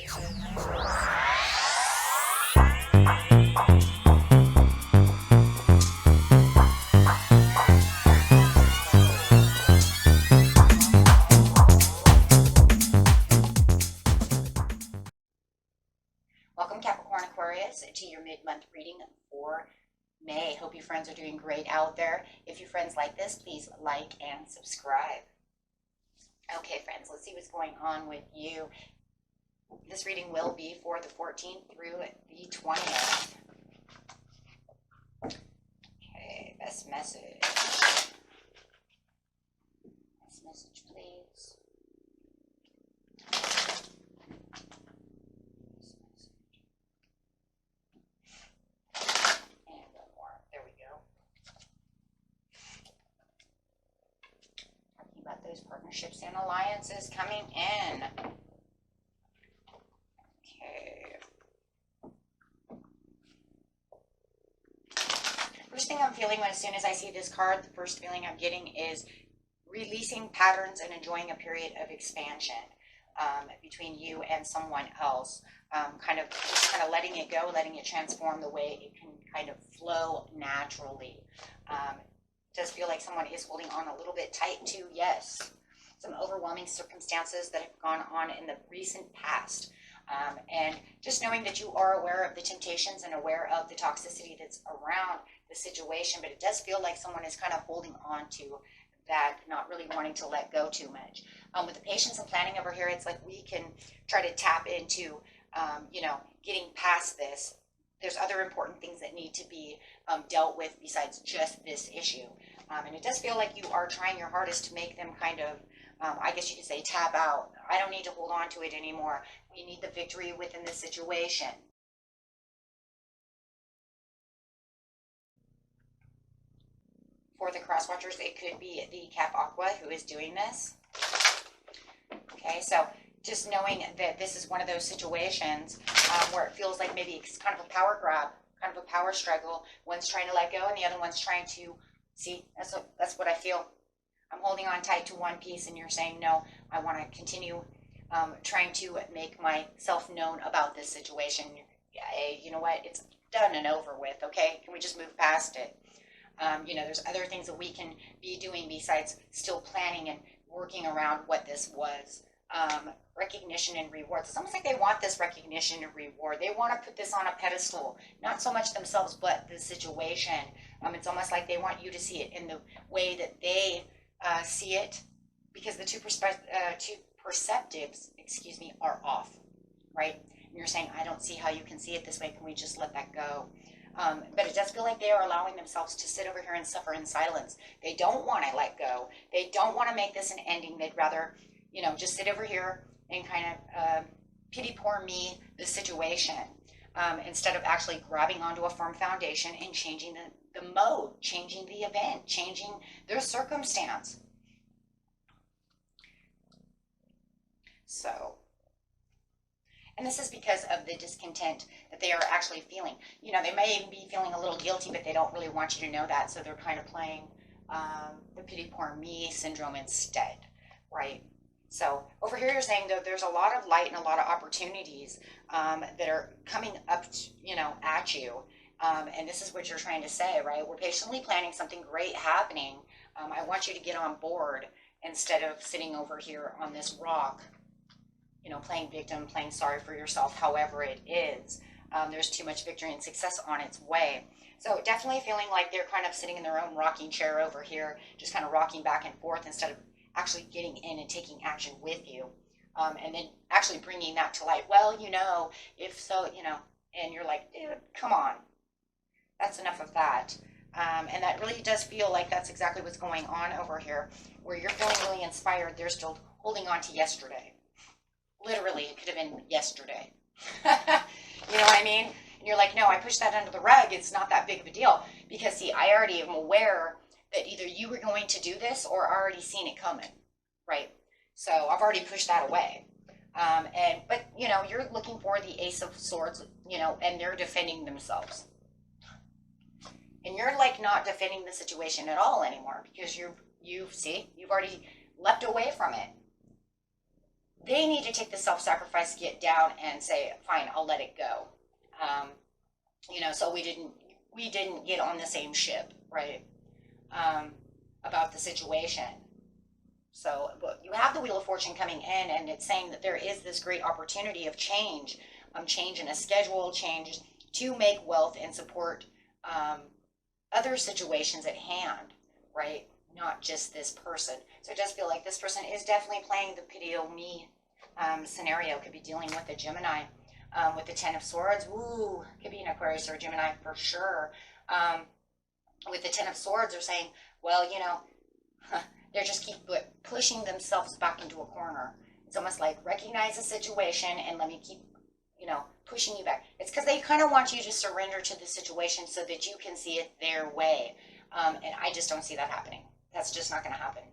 Welcome, Capricorn Aquarius, to your mid-month reading for May. Hope you friends are doing great out there. If you friends like this, please like and subscribe. Okay, friends, let's see what's going on with you. This reading will be for the 14th through the 20th. Okay, best message. Best message, please. Those partnerships and alliances coming in. Okay. First thing I'm feeling as soon as I see this card, the first feeling I'm getting is releasing patterns and enjoying a period of expansion between you and someone else. Kind of letting it go, letting it transform the way it can kind of flow naturally. Does feel like someone is holding on a little bit tight to, yes, some overwhelming circumstances that have gone on in the recent past. And just knowing that you are aware of the temptations and aware of the toxicity that's around the situation, but it does feel like someone is kind of holding on to that, not really wanting to let go too much. With the patience and planning over here, it's like we can try to tap into, getting past this. There's other important things that need to be dealt with besides just this issue. And it does feel like you are trying your hardest to make them kind of, I guess you could say, tap out. I don't need to hold on to it anymore. We need the victory within this situation. For the cross watchers, it could be the Cap Aqua who is doing this. Okay, so just knowing that this is one of those situations where it feels like maybe it's kind of a power grab, kind of a power struggle. One's trying to let go and the other one's trying to, see, that's what I feel. I'm holding on tight to one piece and you're saying, no, I want to continue trying to make myself known about this situation. Hey, you know what? It's done and over with, okay? Can we just move past it? There's other things that we can be doing besides still planning and working around what this was. Recognition and rewards. It's almost like they want this recognition and reward. They want to put this on a pedestal, not so much themselves, but the situation. It's almost like they want you to see it in the way that they see it, because the two perceptives, are off, right? And you're saying, I don't see how you can see it this way. Can we just let that go? But it does feel like they are allowing themselves to sit over here and suffer in silence. They don't want to let go. They don't want to make this an ending. They'd rather, just sit over here and kind of pity poor me the situation, instead of actually grabbing onto a firm foundation and changing the mode, changing the event, changing their circumstance. So, and this is because of the discontent that they are actually feeling. They may even be feeling a little guilty, but they don't really want you to know that. So they're kind of playing the pity poor me syndrome instead, right? So over here, you're saying that there's a lot of light and a lot of opportunities that are coming up, at you. And this is what you're trying to say, right? We're patiently planning something great happening. I want you to get on board instead of sitting over here on this rock, playing victim, playing sorry for yourself, however it is. There's too much victory and success on its way. So definitely feeling like they're kind of sitting in their own rocking chair over here, just kind of rocking back and forth instead of actually getting in and taking action with you, and then actually bringing that to light. Well, if so, and you're like, dude, come on, that's enough of that. And that really does feel like that's exactly what's going on over here, where you're feeling really inspired. They're still holding on to yesterday. Literally, it could have been yesterday. You know what I mean? And you're like, no, I pushed that under the rug. It's not that big of a deal. Because, see, I already am aware that either you were going to do this or already seen it coming, right? So I've already pushed that away. But you're looking for the Ace of Swords, and they're defending themselves. And you're like not defending the situation at all anymore, because you've already leapt away from it. they need to take the self-sacrifice, get down and say, fine, I'll let it go. You know, so we didn't get on the same ship, right? About the situation. So you have the Wheel of Fortune coming in, and it's saying that there is this great opportunity of change, change in a schedule, change to make wealth and support other situations at hand, right? Not just this person. So it does feel like this person is definitely playing the pity o me scenario. Could be dealing with a Gemini with the Ten of Swords. Ooh, could be an Aquarius or a Gemini for sure. With the Ten of Swords, they're saying, well, you know, they just keep pushing themselves back into a corner. It's almost like recognize the situation and let me keep, you know, pushing you back. It's because they kind of want you to surrender to the situation so that you can see it their way. And I just don't see that happening. That's just not going to happen.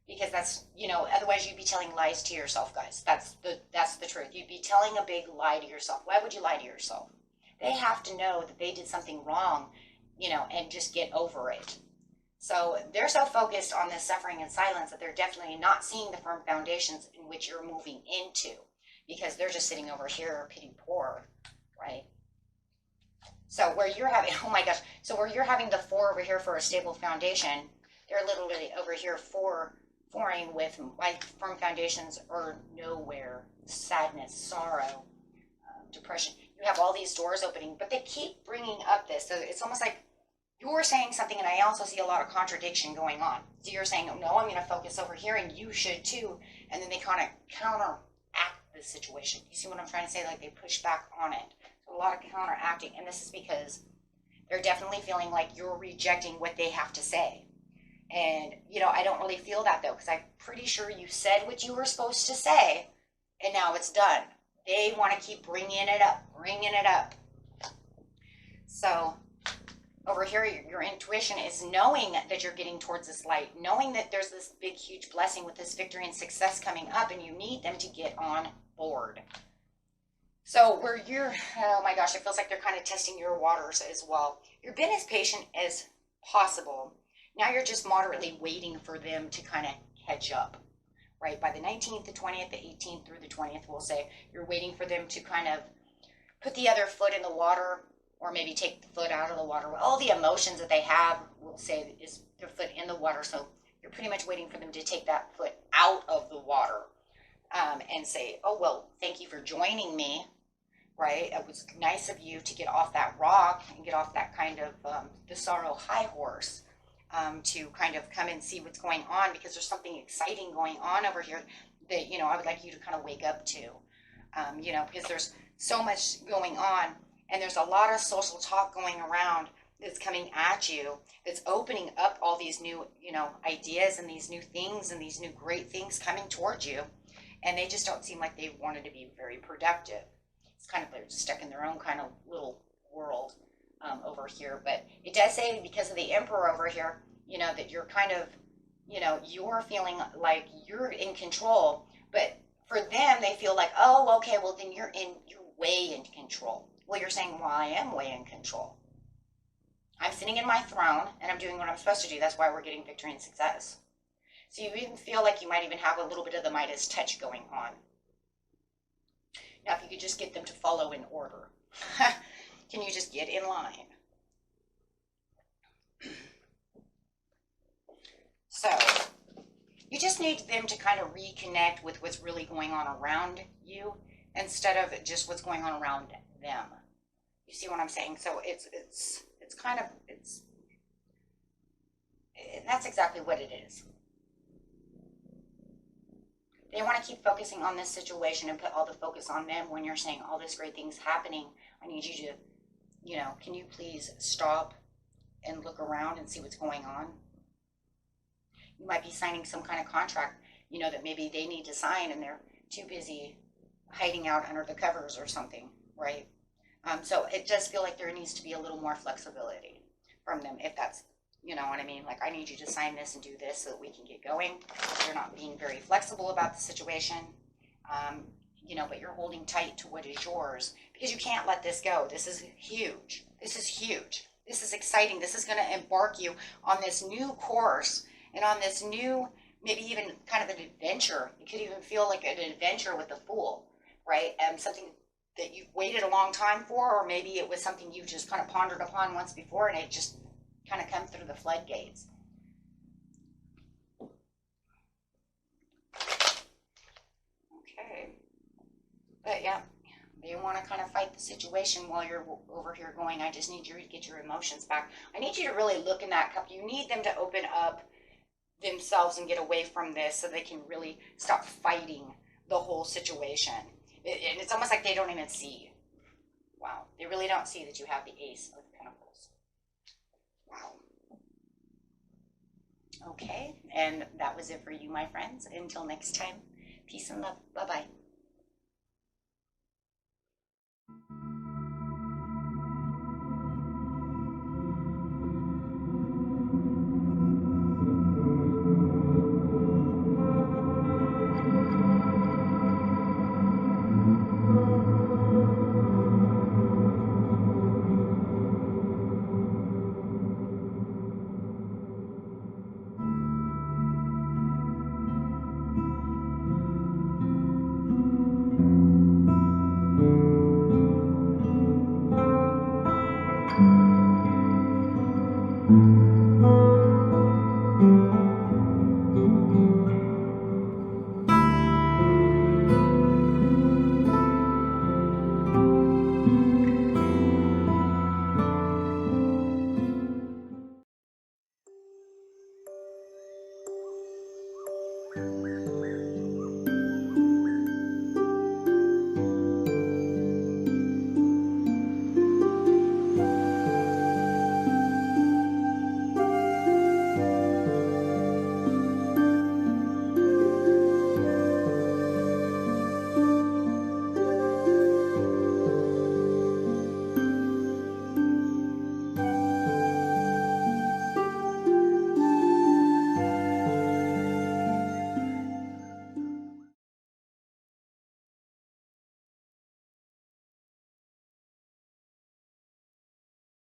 Because that's, you know, otherwise you'd be telling lies to yourself, guys. That's the truth. You'd be telling a big lie to yourself. Why would you lie to yourself? They have to know that they did something wrong, you know, and just get over it. So they're so focused on this suffering and silence that they're definitely not seeing the firm foundations in which you're moving into, because they're just sitting over here pity poor, right? So where you're having, oh my gosh, so where you're having the 4 over here for a stable foundation, they're literally over here foring with like firm foundations or nowhere, sadness, sorrow, depression. You have all these doors opening, but they keep bringing up this. So it's almost like you're saying something, and I also see a lot of contradiction going on. So you're saying, no, I'm going to focus over here, and you should too. And then they kind of counteract the situation. You see what I'm trying to say? Like they push back on it. So a lot of counteracting. And this is because they're definitely feeling like you're rejecting what they have to say. And, you know, I don't really feel that, though, because I'm pretty sure you said what you were supposed to say, and now it's done. They want to keep bringing it up, bringing it up. So over here, your intuition is knowing that you're getting towards this light, knowing that there's this big, huge blessing with this victory and success coming up, and you need them to get on board. So where you're, oh my gosh, it feels like they're kind of testing your waters as well. You've been as patient as possible. Now you're just moderately waiting for them to kind of catch up, right? By the 19th, the 20th, the 18th through the 20th, we'll say, you're waiting for them to kind of put the other foot in the water, or maybe take the foot out of the water. All the emotions that they have, we'll say, is their foot in the water. So you're pretty much waiting for them to take that foot out of the water and say, oh, well, thank you for joining me, right? It was nice of you to get off that rock and get off that kind of the sorrow high horse. To kind of come and see what's going on, because there's something exciting going on over here that, you know, I would like you to kind of wake up to, you know, because there's so much going on, and there's a lot of social talk going around that's coming at you, that's opening up all these new, you know, ideas and these new things and these new great things coming towards you, and they just don't seem like they wanted to be very productive. It's kind of, they're stuck in their own kind of little world. Over here, but it does say, because of the Emperor over here, you know, that you're kind of, you know, you're feeling like you're in control, but for them, they feel like, oh, okay, well, then you're way in control. Well, you're saying, well, I am way in control. I'm sitting in my throne, and I'm doing what I'm supposed to do. That's why we're getting victory and success. So you even feel like you might even have a little bit of the Midas touch going on. Now, if you could just get them to follow in order. Can you just get in line? So you just need them to kind of reconnect with what's really going on around you instead of just what's going on around them. You see what I'm saying? So it's kind of, that's exactly what it is. They want to keep focusing on this situation and put all the focus on them when you're saying all this great things happening. I need you to, you know, can you please stop and look around and see what's going on? You might be signing some kind of contract, you know, that maybe they need to sign and they're too busy hiding out under the covers or something, right? So it does feel like there needs to be a little more flexibility from them, if that's, you know what I mean? Like, I need you to sign this and do this so that we can get going. They're not being very flexible about the situation. You know, but you're holding tight to what is yours because you can't let this go. This is huge. This is huge. This is exciting. This is going to embark you on this new course and on this new maybe even kind of an adventure. You could even feel like an adventure with the Fool, right? Something that you've waited a long time for, or maybe it was something you just kind of pondered upon once before and it just kind of come through the floodgates. Okay. But yeah, you want to kind of fight the situation while you're over here going, I just need you to get your emotions back. I need you to really look in that cup. You need them to open up themselves and get away from this so they can really stop fighting the whole situation. And it's almost like they don't even see. Wow. They really don't see that you have the Ace of Pentacles. Wow. Okay. And that was it for you, my friends. Until next time, peace and love. Bye-bye.